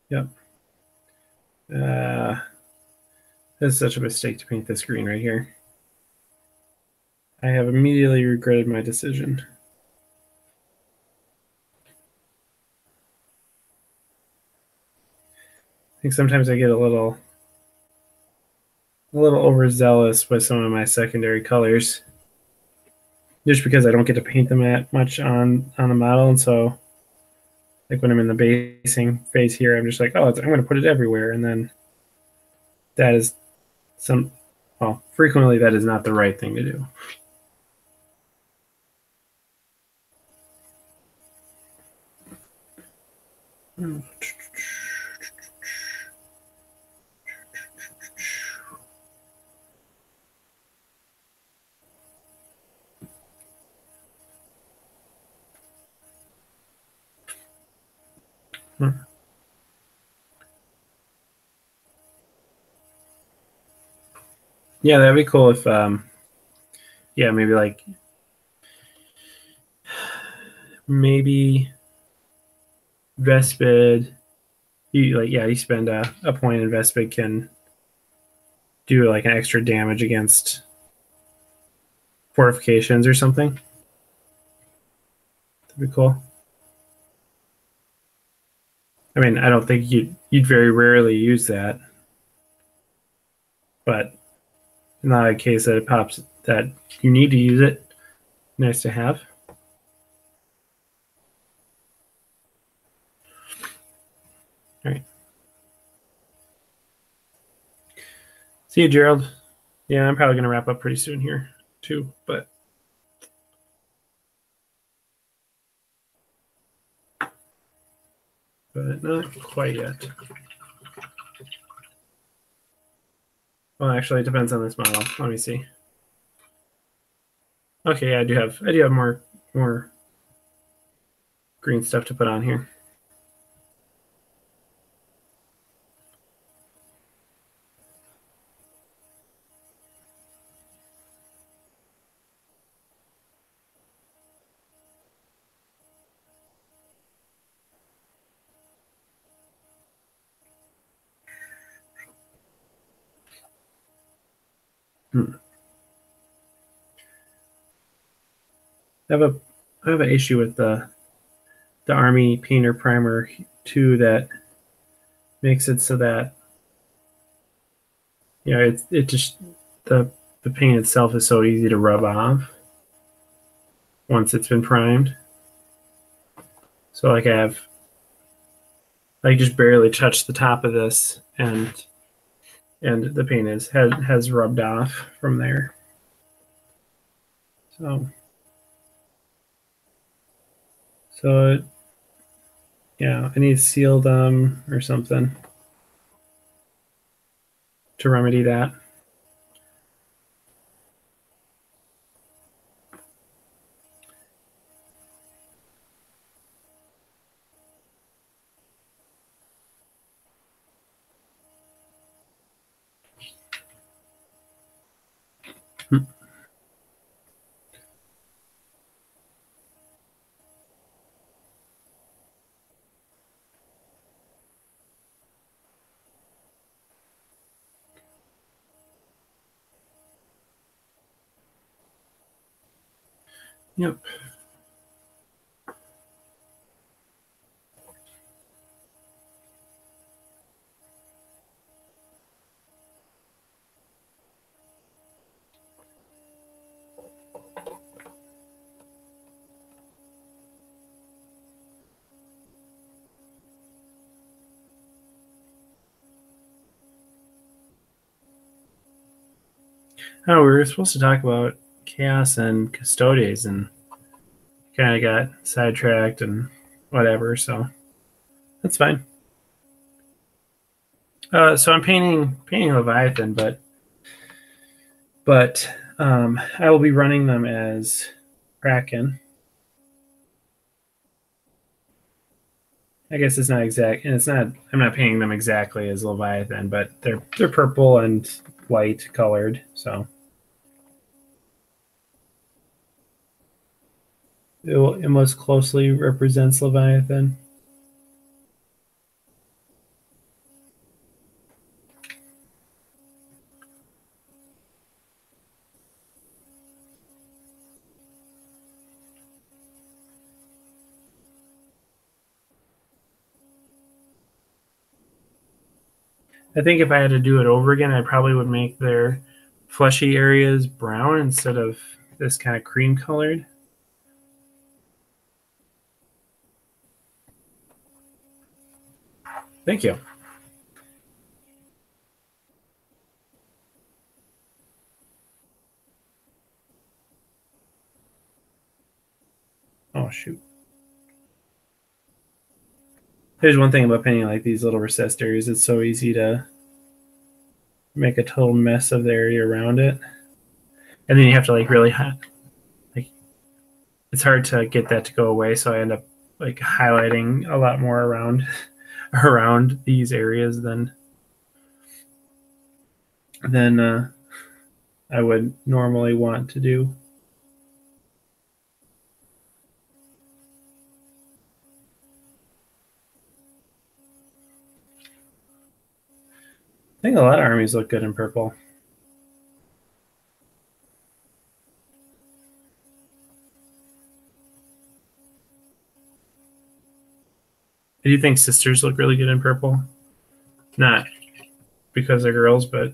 Yep. That's such a mistake to paint this green right here. I have immediately regretted my decision. I think sometimes I get a little overzealous with some of my secondary colors, just because I don't get to paint them that much on the model, and so like when I'm in the basing phase here, I'm just like, oh, I'm going to put it everywhere, and then that is frequently that is not the right thing to do. Yeah, that'd be cool if, yeah, maybe Vespid, you spend a point and Vespid can do like an extra damage against fortifications or something. That'd be cool. I mean, I don't think you'd very rarely use that, but in that case that it pops that you need to use it, nice to have. All right. See you, Gerald. Yeah, I'm probably going to wrap up pretty soon here too, but not quite yet. Well, actually, it depends on this model. Let me see. Okay, yeah, I do have more green stuff to put on here. I have an issue with the Army Painter Primer too that makes it so that it just the paint itself is so easy to rub off once it's been primed. So like I just barely touched the top of this and the paint has rubbed off from there. So yeah, I need to seal them or something to remedy that. Yep. Oh, we were supposed to talk about Chaos and Custodes and kind of got sidetracked and whatever, so that's fine. So I'm painting Leviathan, but But I will be running them as Kraken. I guess it's not exact, and it's not. I'm not painting them exactly as Leviathan, but they're purple and white colored, so it most closely represents Leviathan. I think if I had to do it over again, I probably would make their fleshy areas brown instead of this kind of cream colored. Thank you. Oh, shoot. There's one thing about painting like these little recessed areas. It's so easy to make a total mess of the area around it. And then you have to like really like it's hard to get that to go away, so I end up like highlighting a lot more around these areas than I would normally want to do. I think a lot of armies look good in purple. Do you think sisters look really good in purple? Not because they're girls, but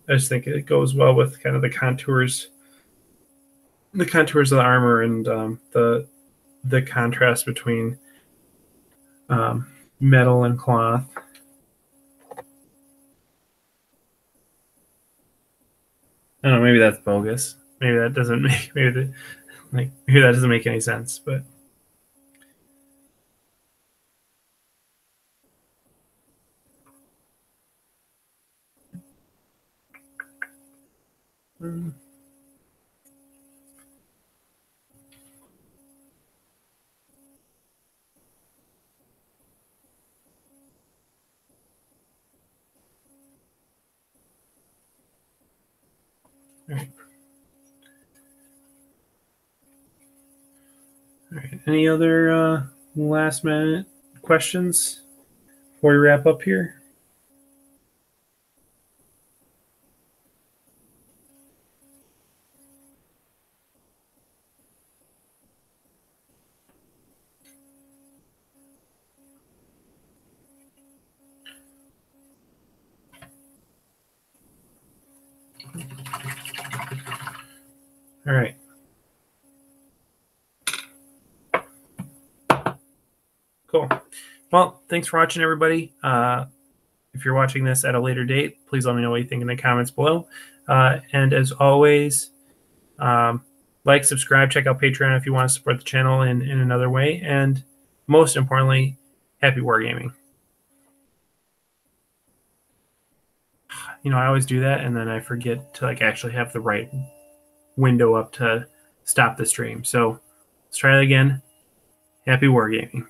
I just think it goes well with kind of the contours of the armor and the contrast between metal and cloth. I don't know. Maybe that's bogus. Maybe that doesn't make maybe that doesn't make any sense. But all right. All right. Any other last minute questions before we wrap up here? All right. Cool. Well, thanks for watching, everybody. If you're watching this at a later date, please let me know what you think in the comments below. And as always, like, subscribe, check out Patreon if you want to support the channel in another way. And most importantly, happy wargaming. You know, I always do that, and then I forget to like actually have the right window up to stop the stream. So let's try it again. Happy wargaming.